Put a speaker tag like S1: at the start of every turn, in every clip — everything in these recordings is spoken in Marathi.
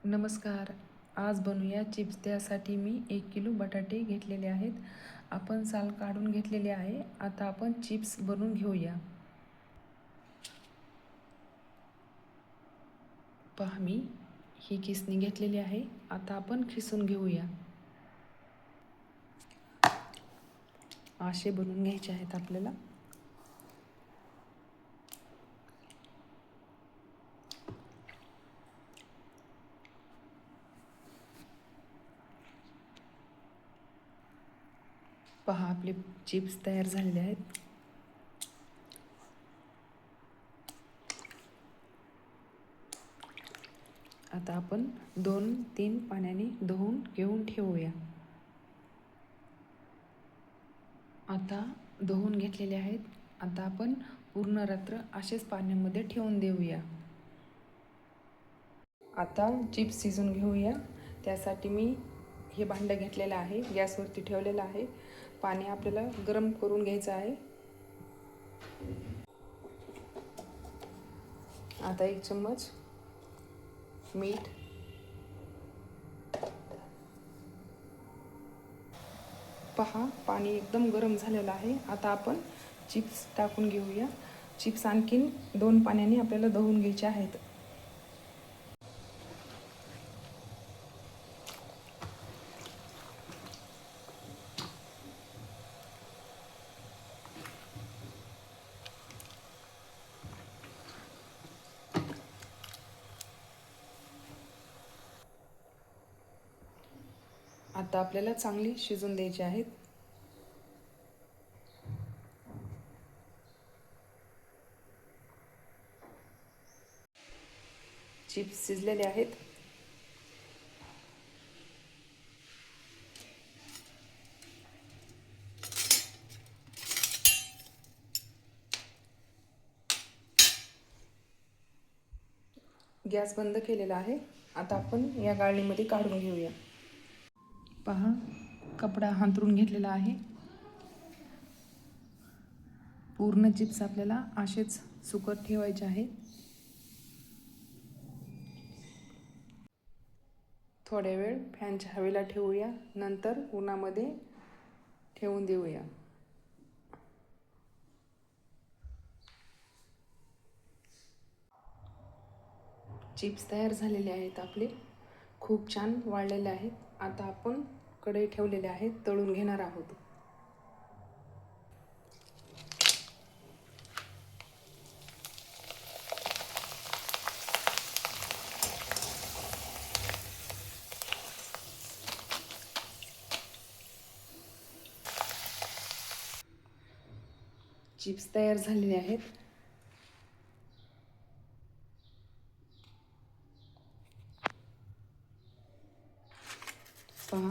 S1: नमस्कार. आज बनवूया चिप्स. त्यासाठी मी 1 किलो बटाटे घेतलेले आहेत. आपण साल काढून घेतलेले आहे. आता आपण चिप्स बनवून घेऊया. पहा, मी ही खिसणी घेतलेली आहे. आता आपण खिसून घेऊया. असे बनवून घ्यायचे आहेत आपल्याला. पहा, आपले चिप्स तयार झालेले आहेत. आता आपण 2-3 पाण्याने धुवून घेऊन ठेवूया. आता धुवून घेतलेले आहेत. आता आपण पूर्ण रात्र असेच पाण्यामध्ये ठेवून देऊया. आता चिप्स शिजून घेऊया. त्यासाठी मी हे भांडं घेतलेलं आहे. गॅसवरती ठेवलेलं आहे. पाणी आपल्याला गरम करून घ्यायचं आहे. आता 1 चम्मच मीठ, पहा पाणी एकदम गरम झालेलं आहे. आता आपण चिप्स टाकून घेऊया. चिप्स आणखीन 2 पाण्याने आपल्याला धुवून घ्यायचे आहेत. आता आपल्याला चांगली शिजून द्यायची आहेत. चिप्स शिजलेले आहेत. गॅस बंद केलेला आहे. आता आपण या गाळणीमध्ये काढून घेऊया. पहा, कपडा हांतरून घेतलेला आहे. पूर्ण चिप्स आपल्याला असेच सुकत ठेवायचे आहे. थोड्या वेळ फॅनच्या हवेला ठेवूया. नंतर उन्हामध्ये ठेवून देऊया. चिप्स तयार झालेले आहेत आपले. खूप छान वाळलेले आहेत. आता आपण कढई ठेवलेले आहेत. तळून घेणार आहोत. चिप्स तयार झालेले आहेत. पहा,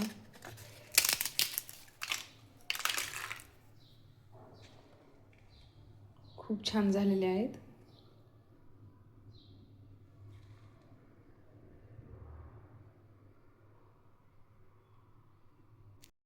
S1: खूप छान झालेले आहेत.